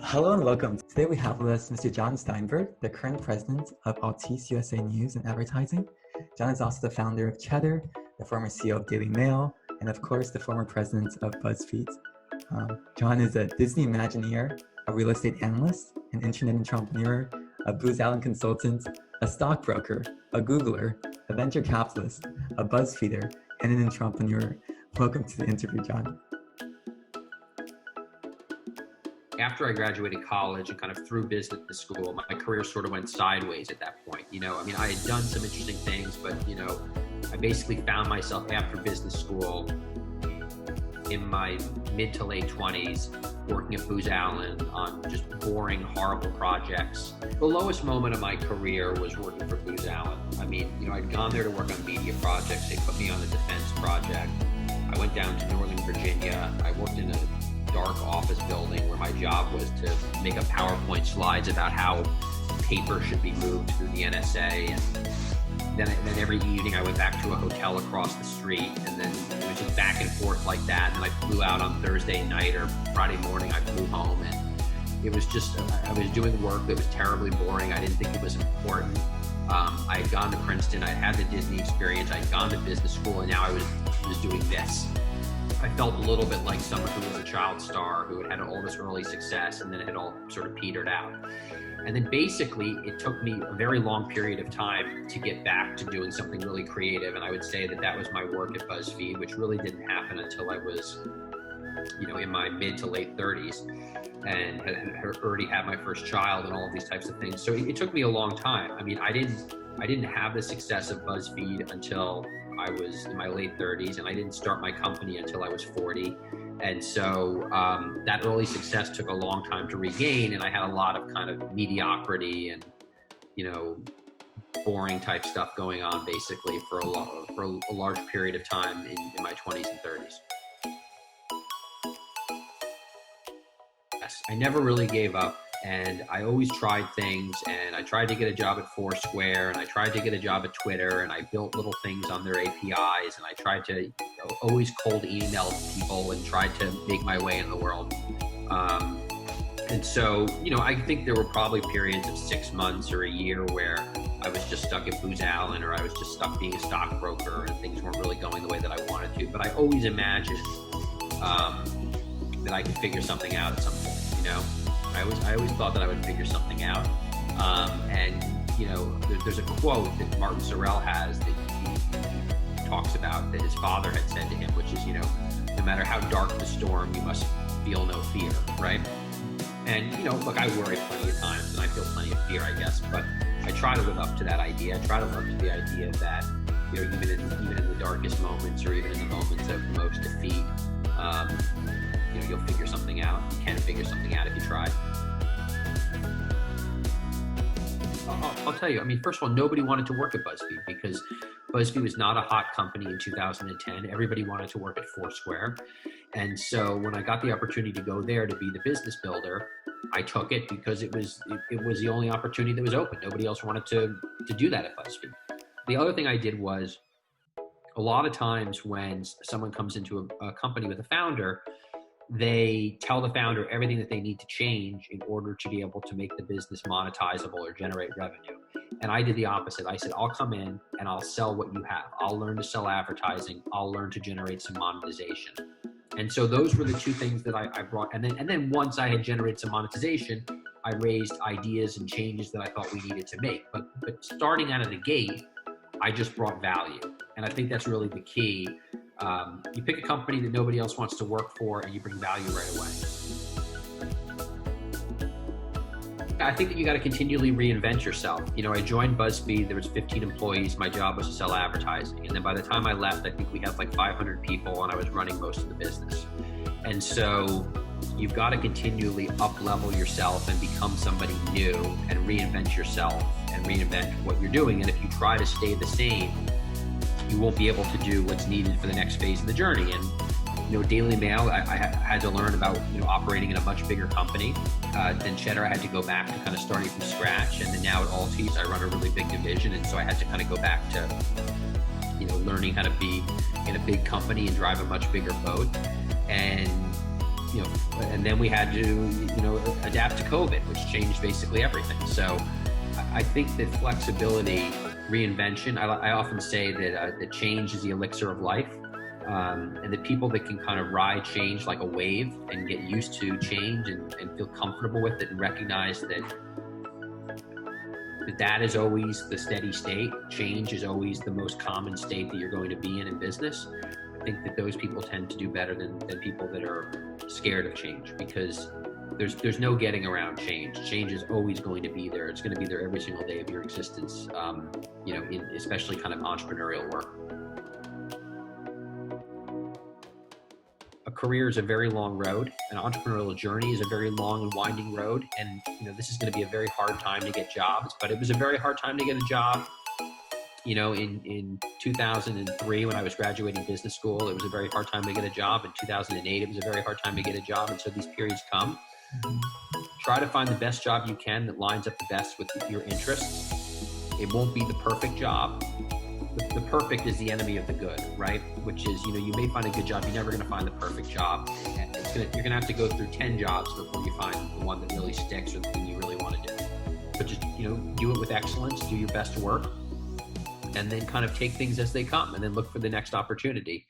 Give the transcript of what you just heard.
Hello and welcome. Today we have with us Mr. Jon Steinberg, the current president of Altice USA News and Advertising. Jon is also the founder of Cheddar, the former CEO of DailyMail, and of course the former president of BuzzFeed. Jon is a Disney Imagineer, a real estate analyst, an internet entrepreneur, a Booz Allen consultant, a stockbroker, a Googler, a venture capitalist, a BuzzFeeder, and an entrepreneur. Welcome to the interview, Jon. After I graduated college and kind of through business school, my career sort of went sideways at that point. I had done some interesting things, but, I basically found myself after business school in my mid to late 20s working at Booz Allen on just boring, horrible projects. The lowest moment of my career was working for Booz Allen. I'd gone there to work on media projects. They put me on a defense project. I went down to Northern Virginia. I worked in a dark office building where my job was to make up PowerPoint slides about how paper should be moved through the NSA. And then every evening I went back to a hotel across the street, and then it was just back and forth like that. And then I flew out on Thursday night, or Friday morning I flew home, and it was just, I was doing work that was terribly boring. I didn't think it was important. I had gone to Princeton, I had the Disney experience, I had gone to business school, and now I was doing this. I felt a little bit like someone who was a child star who had all this early success, and then it had all sort of petered out. And then basically it took me a very long period of time to get back to doing something really creative. And I would say that was my work at BuzzFeed, which really didn't happen until I was, in my mid to late 30s, and had already had my first child and all of these types of things. So it took me a long time. I didn't have the success of BuzzFeed until I was in my late 30s, and I didn't start my company until I was 40. And so that early success took a long time to regain, and I had a lot of kind of mediocrity and, boring type stuff going on basically for a large period of time in my 20s and 30s. Yes, I never really gave up. And I always tried things, and I tried to get a job at Foursquare, and I tried to get a job at Twitter, and I built little things on their APIs, and I tried to always cold email people and tried to make my way in the world. And so, I think there were probably periods of 6 months or a year where I was just stuck at Booz Allen, or I was just stuck being a stockbroker, and things weren't really going the way that I wanted to. But I always imagined that I could figure something out at some point, I always thought that I would figure something out. There's a quote that Martin Sorrell has that he talks about that his father had said to him, which is, no matter how dark the storm, you must feel no fear, right? And, look, I worry plenty of times and I feel plenty of fear, I guess, but I try to live up to that idea. I try to live up to the idea that, even in the darkest moments, or even in the moments of most defeat, you'll figure something out. You can figure something out if you try. I'll tell you, first of all, nobody wanted to work at BuzzFeed because BuzzFeed was not a hot company in 2010. Everybody wanted to work at Foursquare. And so when I got the opportunity to go there to be the business builder, I took it because it was the only opportunity that was open. Nobody else wanted to do that at BuzzFeed. The other thing I did was, a lot of times when someone comes into a company with a founder, they tell the founder everything that they need to change in order to be able to make the business monetizable or generate revenue. And I did the opposite. I said, I'll come in and I'll sell what you have. I'll learn to sell advertising. I'll learn to generate some monetization. And so those were the two things that I brought. And then once I had generated some monetization, I raised ideas and changes that I thought we needed to make. But starting out of the gate, I just brought value. And I think that's really the key. You pick a company that nobody else wants to work for, and you bring value right away. I think that you got to continually reinvent yourself. I joined BuzzFeed, there was 15 employees. My job was to sell advertising. And then by the time I left, I think we had like 500 people, and I was running most of the business. And so you've got to continually up-level yourself and become somebody new and reinvent yourself and reinvent what you're doing. And if you try to stay the same, you won't be able to do what's needed for the next phase of the journey. And DailyMail, I had to learn about operating in a much bigger company. Then Cheddar, I had to go back to kind of starting from scratch. And then now at Altice, I run a really big division, and so I had to kind of go back to learning how to be in a big company and drive a much bigger boat. And and then we had to, adapt to COVID, which changed basically everything. So I think that flexibility, reinvention, I often say that the change is the elixir of life. And the people that can kind of ride change like a wave and get used to change and feel comfortable with it and recognize that is always the steady state. Change is always the most common state that you're going to be in business. I think that those people tend to do better than people that are scared of change, because there's no getting around change. Change is always going to be there. It's going to be there every single day of your existence, in especially kind of entrepreneurial work. A career is a very long road. An entrepreneurial journey is a very long and winding road. And, this is going to be a very hard time to get jobs, but it was a very hard time to get a job. In 2003, when I was graduating business school, it was a very hard time to get a job. In 2008, it was a very hard time to get a job. And so these periods come. Try to find the best job you can that lines up the best with your interests. It won't be the perfect job. The perfect is the enemy of the good, right? Which is, you may find a good job. You're never going to find the perfect job. You're going to have to go through 10 jobs before you find the one that really sticks or the thing you really want to do. But just, do it with excellence, do your best work, and then kind of take things as they come and then look for the next opportunity.